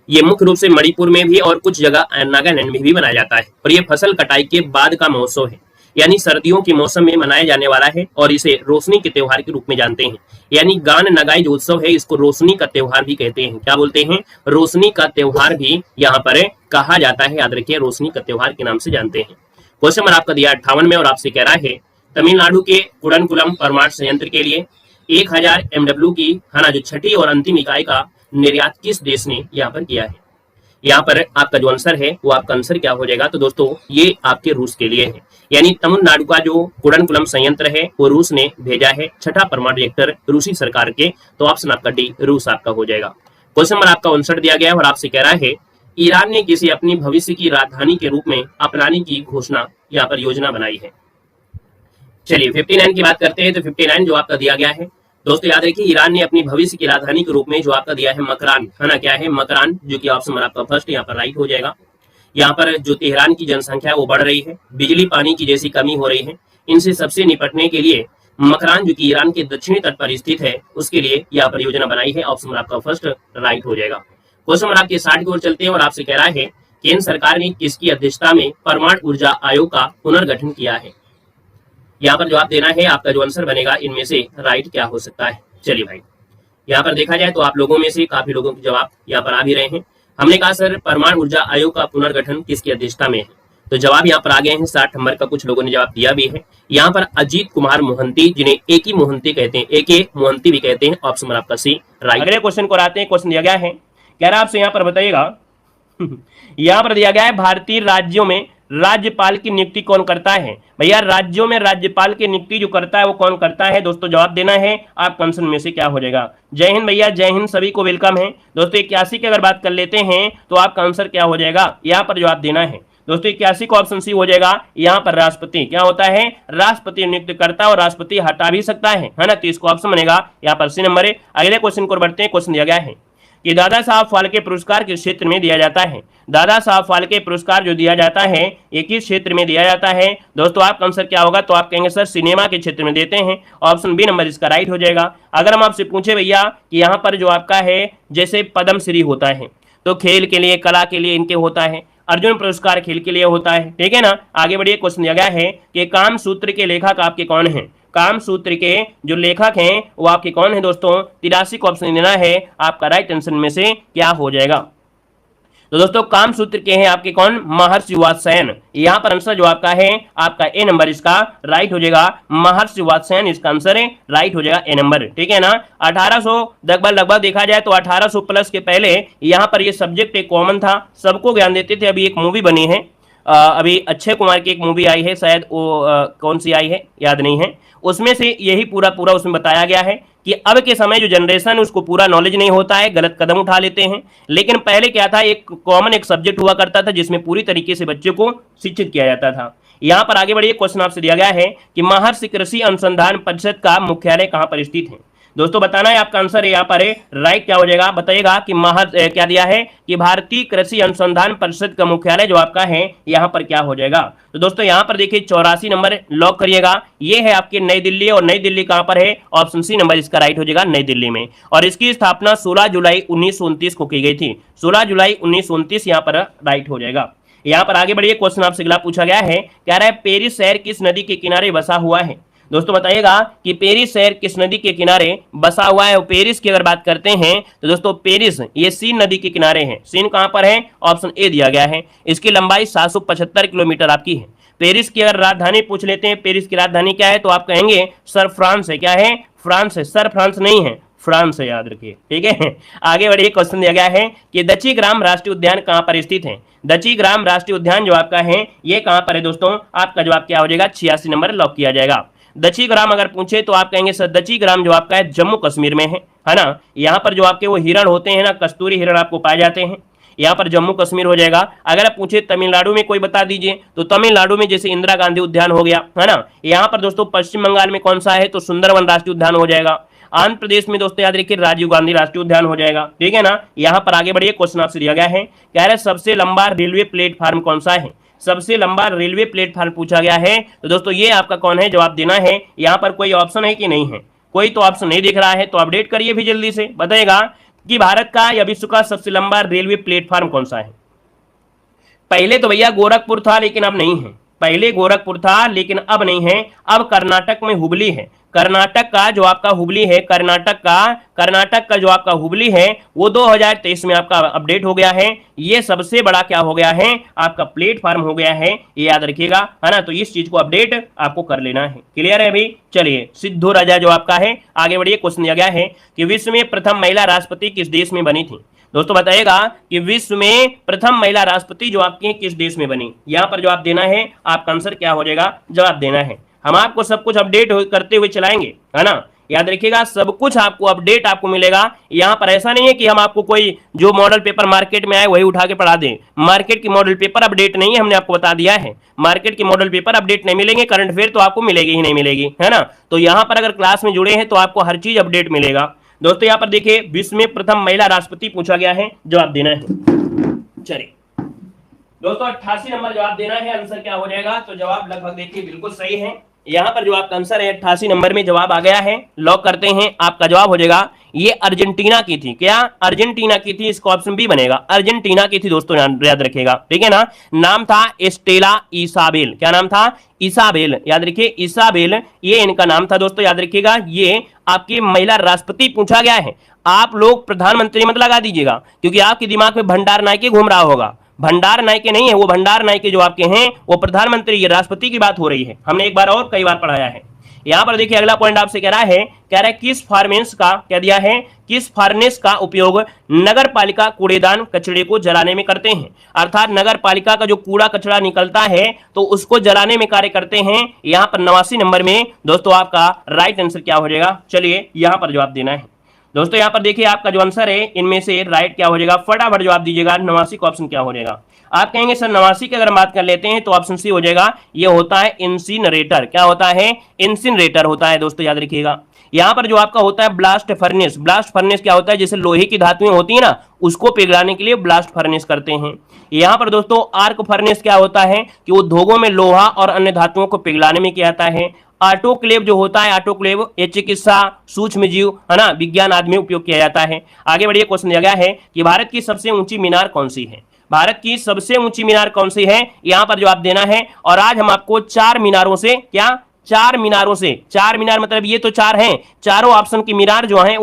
Speaker 1: ये मुख्य रूप से मणिपुर में भी और कुछ जगह नागालैंड में भी मनाया जाता है और ये फसल कटाई के बाद का महोत्सव है, यानी सर्दियों के मौसम में मनाया जाने वाला है और इसे रोशनी के त्योहार के रूप में जानते हैं। यानी गान नगाई जो उत्सव है इसको रोशनी का त्योहार भी कहते हैं। क्या बोलते हैं, रोशनी का त्योहार भी यहाँ पर कहा जाता है, याद रखिए रोशनी का त्योहार के नाम से जानते हैं। क्वेश्चन नंबर आपका दिया 58 में और आपसे कह रहा है तमिलनाडु के कुडनकुलम परमाणु संयंत्र के लिए 1000 MW की है ना जो छठी और अंतिम इकाई का निर्यात किस देश ने यहाँ पर किया है। यहाँ पर आपका जो आंसर है वो आपका आंसर क्या हो जाएगा, तो दोस्तों ये आपके रूस के लिए है, यानी तमिलनाडु का जो कुडनकुलम संयंत्र है वो रूस ने भेजा है, छठा परमाणु रिएक्टर रूसी सरकार के। तो ऑप्शन आपका डी रूस आपका हो जाएगा। क्वेश्चन नंबर आपका 59 दिया गया है और आपसे कह रहा है ईरान ने किसी अपनी भविष्य की राजधानी के रूप में अपनाने की घोषणा यहाँ पर योजना बनाई है। चलिए 59 की बात करते हैं तो 59 जो आपका दिया गया है दोस्तों याद रखिए ईरान ने अपनी भविष्य की राजधानी के रूप में जो आपका दिया है मकरान, है ना, क्या है मकरान, जो कि ऑप्शन नंबर आपका फर्स्ट यहाँ पर राइट हो जाएगा। यहाँ पर जो तेहरान की जनसंख्या है वो बढ़ रही है, बिजली पानी की जैसी कमी हो रही है, इनसे सबसे निपटने के लिए मकरान जो कि ईरान के दक्षिणी तट पर स्थित है उसके लिए यहाँ पर योजना बनाई है। ऑप्शन नंबर आपका फर्स्ट राइट हो जाएगा। क्वेश्चन नंबर आपके 60 की ओर चलते हैं और आपसे कह रहा है केंद्र सरकार ने किसकी अध्यक्षता में परमाणु ऊर्जा आयोग का पुनर्गठन किया है। यहाँ पर जवाब देना है, आपका जो आंसर बनेगा इनमें से राइट क्या हो सकता है। चलिए भाई यहाँ पर देखा जाए तो आप लोगों में से काफी लोगों के जवाब यहाँ पर आ भी रहे हैं। हमने कहा सर परमाणु ऊर्जा आयोग का पुनर्गठन किसकी अध्यक्षता में है, तो जवाब यहाँ पर आ गए हैं 60 नंबर का, कुछ लोगों ने जवाब दिया भी है। यहाँ पर अजीत कुमार मोहंती, जिन्हें एके मोहंती कहते हैं, एके मोहंती भी कहते हैं, ऑप्शन नंबर आपका सी राइट। अगले क्वेश्चन को आते हैं, क्वेश्चन दिया गया है, कह रहा आपसे यहाँ पर बताइएगा यहाँ पर दिया गया है भारतीय राज्यों में राज्यपाल की नियुक्ति कौन करता है। भैया राज्यों में राज्यपाल की नियुक्ति जो करता है वो कौन करता है दोस्तों, जवाब देना है, आपका आंसर में से क्या हो जाएगा। जय हिंद भैया, जय हिंद, सभी को वेलकम है दोस्तों। 81 की अगर बात कर लेते हैं तो आपका आंसर क्या हो जाएगा, यहाँ पर जवाब देना है दोस्तों 81 को ऑप्शन सी हो जाएगा। यहाँ पर राष्ट्रपति क्या होता है, राष्ट्रपति नियुक्त करता है और राष्ट्रपति हटा भी सकता है ना, तो इसको ऑप्शन बनेगा यहाँ पर सी नंबर है। अगले क्वेश्चन को बढ़ते हैं, क्वेश्चन दिया गया है कि दादा साहब फाल्के पुरस्कार किस क्षेत्र में दिया जाता है। दादा साहब फाल्के पुरस्कार जो दिया जाता है ये किस क्षेत्र में दिया जाता है दोस्तों, आपका आंसर क्या होगा, तो आप कहेंगे सर सिनेमा के क्षेत्र में देते हैं, ऑप्शन बी नंबर इसका राइट हो जाएगा। अगर हम आपसे पूछे भैया कि यहाँ पर जो आपका है जैसे पद्मश्री होता है तो खेल के लिए, कला के लिए इनके होता है, अर्जुन पुरस्कार खेल के लिए होता है, ठीक है ना। आगे बढ़िए, क्वेश्चन दिया गया है कि काम सूत्र के लेखक आपके कौन हैं। काम सूत्र के जो लेखक हैं वो आपके कौन है दोस्तों, 83 को ऑप्शन देना है, आपका राइट आंसर में से क्या हो जाएगा। तो दोस्तों काम सूत्र के हैं आपके कौन, महर्षि वात्स्यायन। यहाँ पर आंसर जो आपका है आपका ए नंबर इसका राइट हो जाएगा, महर्षि वात्स्यायन इसका आंसर है, राइट हो जाएगा ए नंबर, ठीक है ना। 1800 लगभग देखा जाए तो 1800 प्लस के पहले यहाँ पर ये सब्जेक्ट एक कॉमन था, सबको ज्ञान देते थे। अभी एक मूवी बनी है, अभी अक्षय कुमार की एक मूवी आई है, शायद वो कौन सी आई है याद नहीं है, उसमें से यही पूरा उसमें बताया गया है कि अब के समय जो जनरेशन है उसको पूरा नॉलेज नहीं होता है, गलत कदम उठा लेते हैं। लेकिन पहले क्या था, एक कॉमन एक सब्जेक्ट हुआ करता था जिसमें पूरी तरीके से बच्चों को शिक्षित किया जाता था। यहाँ पर आगे बढ़िए, क्वेश्चन आपसे दिया गया है कि महर्षि कृषि अनुसंधान परिषद का मुख्यालय कहाँ पर स्थित है। दोस्तों बताना है आपका आंसर यहाँ पर है राइट क्या हो जाएगा, बताइएगा कि क्या दिया है कि भारतीय कृषि अनुसंधान परिषद का मुख्यालय जो आपका है यहाँ पर क्या हो जाएगा। तो दोस्तों यहाँ पर देखिए 84 नंबर लॉक करिएगा, ये है आपकी नई दिल्ली, और नई दिल्ली कहाँ पर है, ऑप्शन सी नंबर इसका राइट हो जाएगा नई दिल्ली में। और इसकी स्थापना 16 जुलाई 1929 को की गई थी, 16 जुलाई 1929 यहाँ पर राइट हो जाएगा। यहाँ पर आगे बढ़िए, क्वेश्चन आपसे अगला पूछा गया है, कह रहा है पेरिस शहर किस नदी के किनारे बसा हुआ है। दोस्तों बताइएगा कि पेरिस शहर किस नदी के किनारे बसा हुआ है। और पेरिस की अगर बात करते हैं तो दोस्तों पेरिस ये सीन नदी के किनारे है। सीन कहां पर है, ऑप्शन ए दिया गया है। इसकी लंबाई 775 किलोमीटर आपकी है। पेरिस की अगर राजधानी पूछ लेते हैं, पेरिस की राजधानी क्या है, तो आप कहेंगे सर फ्रांस है। क्या है, फ्रांस है। सर फ्रांस नहीं है, फ्रांस है, याद रखिए, ठीक है। आगे बढ़िए, क्वेश्चन दिया गया है कि दची ग्राम राष्ट्रीय उद्यान कहां पर स्थित है। दची ग्राम राष्ट्रीय उद्यान जो आपका है ये कहां पर है दोस्तों, आपका जवाब क्या हो जाएगा, 86 नंबर लॉक किया जाएगा। दची ग्राम अगर पूछे तो आप कहेंगे सर दची ग्राम जो आपका है जम्मू कश्मीर में है ना। यहाँ पर जो आपके वो हिरण होते हैं ना, कस्तूरी हिरण आपको पाए जाते हैं, यहाँ पर जम्मू कश्मीर हो जाएगा। अगर आप पूछे तमिलनाडु में कोई बता दीजिए, तो तमिलनाडु में जैसे इंदिरा गांधी उद्यान हो गया है ना। यहाँ पर दोस्तों पश्चिम बंगाल में कौन सा है, तो सुंदरवन राष्ट्रीय उद्यान हो जाएगा। आंध्र प्रदेश में दोस्तों याद रखिए राजीव गांधी राष्ट्रीय उद्यान हो जाएगा, ठीक है ना। यहाँ पर आगे बढ़िए, क्वेश्चन आपसे दिया गया है, कह रहे सबसे लंबा रेलवे प्लेटफार्म कौन सा है। सबसे लंबा रेलवे प्लेटफार्म पूछा गया है, तो दोस्तों ये आपका कौन है, जवाब देना है। यहाँ पर कोई ऑप्शन है कि नहीं है, कोई तो ऑप्शन नहीं दिख रहा है, तो अपडेट करिए भी जल्दी से, बताएगा कि भारत का या विश्व का सबसे लंबा रेलवे प्लेटफार्म कौन सा है। पहले तो भैया गोरखपुर था, लेकिन अब नहीं है। पहले गोरखपुर था लेकिन अब नहीं है, अब कर्नाटक में हुबली है। कर्नाटक का जो आपका हुबली है, कर्नाटक का जो आपका हुबली है वो 2023 में आपका अपडेट हो गया है। ये सबसे बड़ा क्या हो गया है, आपका प्लेटफार्म हो गया है, ये याद रखिएगा, है ना। तो इस चीज को अपडेट आपको कर लेना है, क्लियर है अभी। चलिए, सिद्धू राजा जो आपका है, आगे बढ़िए, क्वेश्चन दिया गया है कि विश्व में प्रथम महिला राष्ट्रपति किस देश में बनी थी। दोस्तों बताइएगा कि विश्व में प्रथम महिला राष्ट्रपति जो आपकी किस देश में बनी। यहां पर जवाब देना है, आपका आंसर क्या हो जाएगा, जवाब देना है। हम आपको सब कुछ अपडेट करते हुए चलाएंगे, है ना। याद रखिएगा सब कुछ आपको अपडेट आपको मिलेगा। यहां पर ऐसा नहीं है कि हम आपको कोई जो मॉडल पेपर मार्केट में आए वही उठा के पढ़ा दें। मार्केट की मॉडल पेपर अपडेट नहीं है, हमने आपको बता दिया है। मार्केट की मॉडल पेपर अपडेट नहीं मिलेंगे, करंट अफेयर तो आपको मिलेगी ही नहीं मिलेगी, है ना। तो यहां पर अगर क्लास में जुड़े हैं तो आपको हर चीज अपडेट मिलेगा। दोस्तों यहाँ पर देखिए विश्व में प्रथम महिला राष्ट्रपति पूछा गया है, जवाब देना है। चलिए दोस्तों 88 नंबर जवाब देना है, आंसर क्या हो जाएगा, तो जवाब लगभग देखिए बिल्कुल सही है। यहाँ पर जो आपका आंसर है 88 नंबर में जवाब आ गया है, लॉक करते हैं। आपका जवाब हो जाएगा ये अर्जेंटीना की थी। क्या, अर्जेंटीना की थी, इसका ऑप्शन बी बनेगा। अर्जेंटीना की थी दोस्तों, याद रखिएगा, ठीक है ना। नाम था एस्टेला इसाबेल। क्या नाम था, इसाबेल, याद रखिए इसाबेल, ये इनका नाम था दोस्तों, याद रखिएगा। ये आपकी महिला राष्ट्रपति पूछा गया है। आप लोग प्रधानमंत्री मत लगा दीजिएगा, क्योंकि आपके दिमाग में भंडार नायके घूम रहा होगा। भंडार नायके नहीं है वो, भंडार नायके जो आपके हैं वो प्रधानमंत्री, ये राष्ट्रपति की बात हो रही है। हमने एक बार और कई बार पढ़ाया है। यहां पर देखिए अगला पॉइंट आपसे कह रहा है किस फार्मेंस का, क्या दिया है, किस फार्नेस का उपयोग नगर पालिका कूड़ेदान कचरे को जलाने में करते हैं। अर्थात नगर पालिका का जो कूड़ा कचरा निकलता है तो उसको जलाने में कार्य करते हैं। यहां पर 89 नंबर में दोस्तों आपका राइट आंसर क्या हो जाएगा, चलिए यहां पर जवाब देना है। दोस्तों यहाँ पर देखिए आपका जो आंसर है इनमें से राइट क्या हो जाएगा, फटाफट जवाब दीजिएगा। 89 का ऑप्शन क्या हो जाएगा। आप कहेंगे सर 89 की अगर बात कर लेते हैं तो ऑप्शन सी हो जाएगा, ये होता है इंसिनरेटर। क्या होता है, इंसिनरेटर होता है दोस्तों, याद रखिएगा। यहाँ पर जो आपका होता है ब्लास्ट फर्नेस। ब्लास्ट फर्नेस क्या होता है, जैसे लोहे की धातुएं होती है ना, उसको पिघलाने के लिए ब्लास्ट फर्नेस करते हैं। यहाँ पर दोस्तों आर्क फर्नेस क्या होता है कि उद्योगों में लोहा और अन्य धातुओं को पिघलाने में किया जाता है। ऑटोक्लेव जो होता है, ऑटोक्लेव ये चिकित्सा, सूक्ष्म जीव, है ना, विज्ञान आदि में उपयोग किया जाता है। आगे बढ़िए, क्वेश्चन दिया गया है कि भारत की सबसे ऊंची मीनार कौन सी है। भारत की सबसे ऊंची मीनार कौन सी है, यहाँ पर जवाब देना है। और आज हम आपको 4 मीनारों से, क्या 4 मीनारों से, 4 मीनार मतलब ये तो 4 हैं, चारों ऑप्शन की मीनार जो है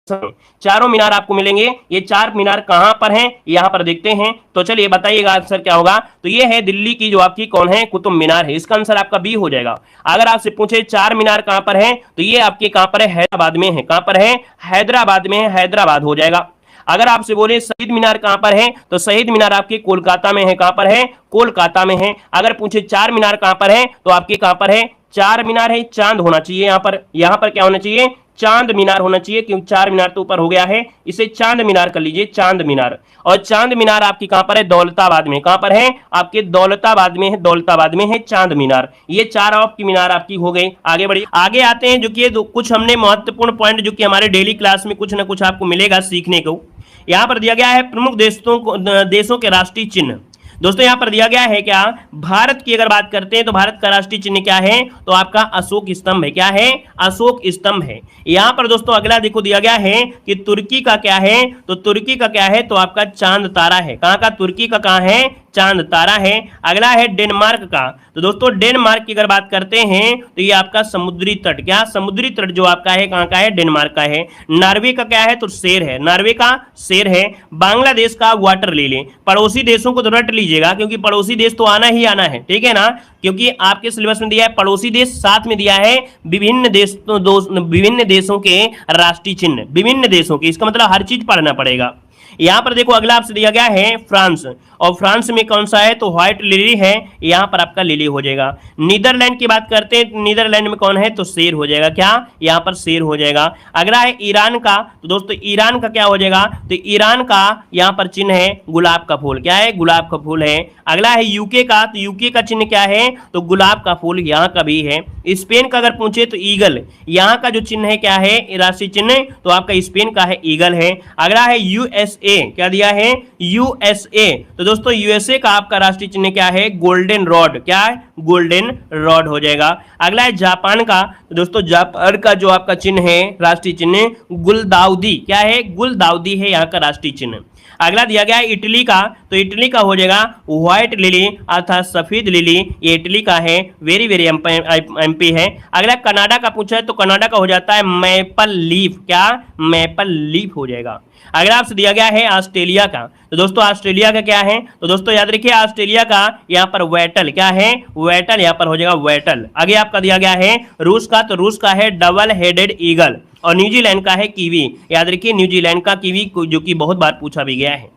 Speaker 1: चारों मीनार आपको मिलेंगे। ये 4 मीनार कहां पर हैं, यहां पर देखते हैं। तो चलिए बताइएगा आंसर क्या होगा। तो ये है दिल्ली की जो आपकी कौन है, कुतुब मीनार है। इसका आंसर आपका बी हो जाएगा। अगर आपसे पूछे 4 मीनार कहां पर है, तो ये आपके कहां पर है, हैदराबाद में है। कहां पर है, हैदराबाद में है, हैदराबाद हो जाएगा। अगर आपसे बोले शहीद मीनार कहां पर है, तो शहीद मीनार आपके कोलकाता में है। कहां पर है, कोलकाता में है। अगर पूछे 4 मीनार कहां पर है, तो आपके कहां पर है, 4 मीनार है, चांद होना चाहिए यहाँ पर क्या होना चाहिए, चांद मीनार होना चाहिए, क्योंकि 4 मीनार तो ऊपर हो गया है, इसे चांद मीनार कर लीजिए, चांद मीनार। और चांद मीनार आपकी कहां पर है? दौलताबाद में। कहां पर है? आपके दौलताबाद में है, दौलताबाद में है चांद मीनार। ये 4 आपकी मीनार आपकी हो गई। आगे बढ़िए, आगे आते हैं जो कि कुछ हमने महत्वपूर्ण पॉइंट जो कि हमारे डेली क्लास में कुछ ना कुछ आपको मिलेगा सीखने को। यहां पर दिया गया है प्रमुख देशों के राष्ट्रीय चिन्ह। दोस्तों यहां पर दिया गया है क्या? भारत की अगर बात करते हैं तो भारत का राष्ट्रीय चिन्ह क्या है? तो आपका अशोक स्तंभ है। क्या है? अशोक स्तंभ है। यहां पर दोस्तों अगला देखो दिया गया है कि तुर्की का क्या है? तो तुर्की का क्या है? तो आपका चांद तारा है। कहां का? तुर्की का कहां है? चांद तारा है। अगला है डेनमार्क का। तो दोस्तों डेनमार्क की अगर बात करते हैं तो ये आपका समुद्री तट, क्या समुद्री तट जो आपका है कहां का है? डेनमार्क का है। नॉर्वे का क्या है? तो शेर है, नॉर्वे का शेर है। बांग्लादेश का वाटर लिली। पड़ोसी देशों को तो रट लीजिएगा, क्योंकि पड़ोसी देश तो आना ही आना है, ठीक है ना, क्योंकि आपके सिलेबस में दिया है पड़ोसी देश, साथ में दिया है विभिन्न देशों के राष्ट्रीय चिन्ह, विभिन्न देशों के, इसका मतलब हर चीज पढ़ना पड़ेगा। यहां पर देखो अगला आपसे दिया गया है फ्रांस, और फ्रांस में कौन सा है? तो व्हाइट लिली है, यहां पर आपका लिली हो जाएगा। नीदरलैंड की बात करते हैं, नीदरलैंड में कौन है? तो शेर हो जाएगा। क्या? यहां पर शेर हो जाएगा। अगला है ईरान का। तो दोस्तों ईरान का क्या हो जाएगा? तो ईरान का यहां पर चिन्ह है गुलाब का फूल। क्या है? गुलाब का फूल है। अगला है यूके का। तो यूके का चिन्ह क्या है? तो गुलाब का फूल यहां का भी है। स्पेन का अगर पूछे तो ईगल, यहां का जो चिन्ह है क्या है? राष्ट्रीय चिन्ह तो आपका स्पेन का है, ईगल है। अगला है यूएसए। क्या दिया है? यूएसए। तो दोस्तों यूएसए का आपका राष्ट्रीय चिन्ह क्या है? Golden rod. क्या है? गोल्डन रॉड हो जाएगा। अगला है जापान का। तो दोस्तों जापान का जो आपका चिन्ह है राष्ट्रीय चिन्ह गुलदाउदी। क्या है? गुलदाउदी है यहाँ का राष्ट्रीय चिन्ह। अगला दिया गया है इटली का। तो इटली का हो जाएगा व्हाइट लिली अर्थात सफेद लिली, ये इटली का है, वेरी वेरी एमपी है। अगला कनाडा का पूछा है तो कनाडा का हो जाता है मैपल लीफ। क्या? मैपल लीफ हो जाएगा। अगला आपसे दिया गया है ऑस्ट्रेलिया का। तो दोस्तों ऑस्ट्रेलिया का क्या है? तो दोस्तों याद रखिए ऑस्ट्रेलिया का यहाँ पर वेटल। क्या है? वेटल यहाँ पर हो जाएगा वेटल। आगे आपका दिया गया है रूस का। तो रूस का है डबल हेडेड ईगल। और न्यूजीलैंड का है कीवी। याद रखिए न्यूजीलैंड का कीवी, जो कि बहुत बार पूछा भी गया है।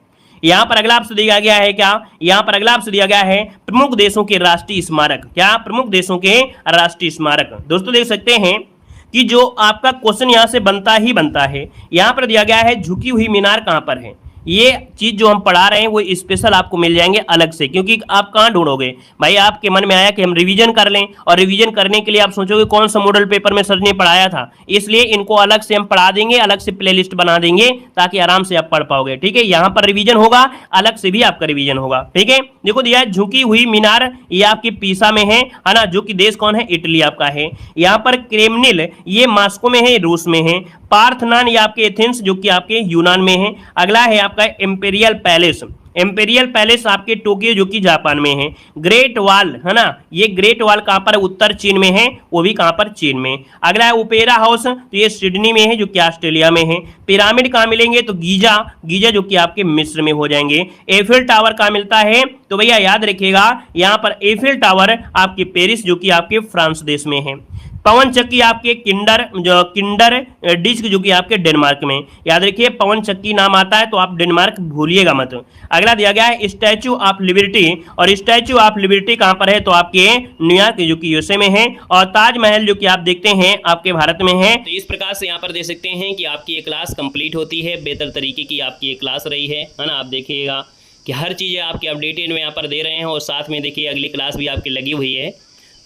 Speaker 1: यहाँ पर अगला आपसे दिया गया है क्या? यहाँ पर अगला आपसे दिया गया है प्रमुख देशों के राष्ट्रीय स्मारक। क्या? प्रमुख देशों के राष्ट्रीय स्मारक। दोस्तों देख सकते हैं कि जो आपका क्वेश्चन यहां से बनता ही बनता है। यहां पर दिया गया है झुकी हुई मीनार कहां पर है। ये चीज जो हम पढ़ा रहे हैं वो स्पेशल आपको मिल जाएंगे अलग से, क्योंकि आप कहां ढूंढोगे भाई? आपके मन में आया कि हम रिवीजन कर लें, और रिवीजन करने के लिए आप सोचोगे कौन सा मॉडल पेपर में सर ने पढ़ाया था, इसलिए इनको अलग से हम पढ़ा देंगे, अलग से प्लेलिस्ट बना देंगे ताकि आराम से आप पढ़ पाओगे। ठीक है, यहाँ पर रिवीजन होगा, अलग से भी आपका रिवीजन होगा। ठीक है, देखो दिया है झुकी हुई मीनार, ये आपकी पीसा में है ना, जो कि देश कौन है? इटली आपका है। यहाँ पर क्रेमलिन ये मॉस्को में है, रूस में है। पार्थनान ये आपके एथेंस जो कि आपके यूनान में है। अगला है आपका इंपेरियल पैलेस। इंपेरियल पैलेस आपके टोक्यो जो कि जापान में है। ग्रेट वॉल है ना, ये ग्रेट वॉल कहां पर? उत्तर चीन में है, वो भी कहां पर? चीन में। अगला है ओपेरा हाउस, तो ये सिडनी में है जो कि ऑस्ट्रेलिया में है। पिरामिड कहां मिलेंगे? तो गीजा, गीजा जो कि आपके मिस्र में हो जाएंगे। एफिल टावर कहां मिलता है? तो भैया याद रखिएगा यहाँ पर एफिल टावर आपके पेरिस जो कि आपके फ्रांस देश में है। पवन चक्की आपके किंडर डिस्क जो कि आपके डेनमार्क में। याद रखिए पवन चक्की नाम आता है तो आप डेनमार्क भूलिएगा मत। अगला दिया गया है स्टैचू ऑफ लिबर्टी, और स्टैचू ऑफ लिबर्टी कहां पर है? तो आपके न्यूयॉर्क जो कि यूएसए में है। और ताजमहल जो कि आप देखते हैं आपके भारत में है।
Speaker 2: तो इस प्रकार से यहाँ पर देख सकते हैं कि आपकी ये क्लास कंप्लीट होती है, बेहतर तरीके की आपकी ये क्लास रही है ना। आप देखिएगा कि हर चीज़ें आपकी अपडेटेड में यहाँ पर दे रहे हैं, और साथ में देखिए अगली क्लास भी आपकी लगी हुई है।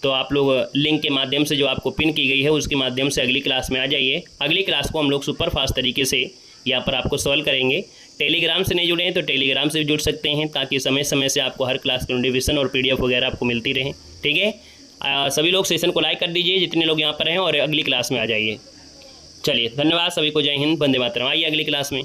Speaker 2: तो आप लोग लिंक के माध्यम से जो आपको पिन की गई है उसके माध्यम से अगली क्लास में आ जाइए। अगली क्लास को हम लोग सुपर फास्ट तरीके से यहाँ पर आपको सॉल्व करेंगे। टेलीग्राम से नहीं जुड़े हैं तो टेलीग्राम से भी जुड़ सकते हैं, ताकि समय समय से आपको हर क्लास की नोटिफिकेशन और PDF वगैरह आपको मिलती रहे। ठीक है, सभी लोग सेशन को लाइक कर दीजिए जितने लोग यहाँ पर हैं, और अगली क्लास में आ जाइए। चलिए धन्यवाद सभी को, जय हिंद, वंदे मातरम। आइए अगली क्लास में।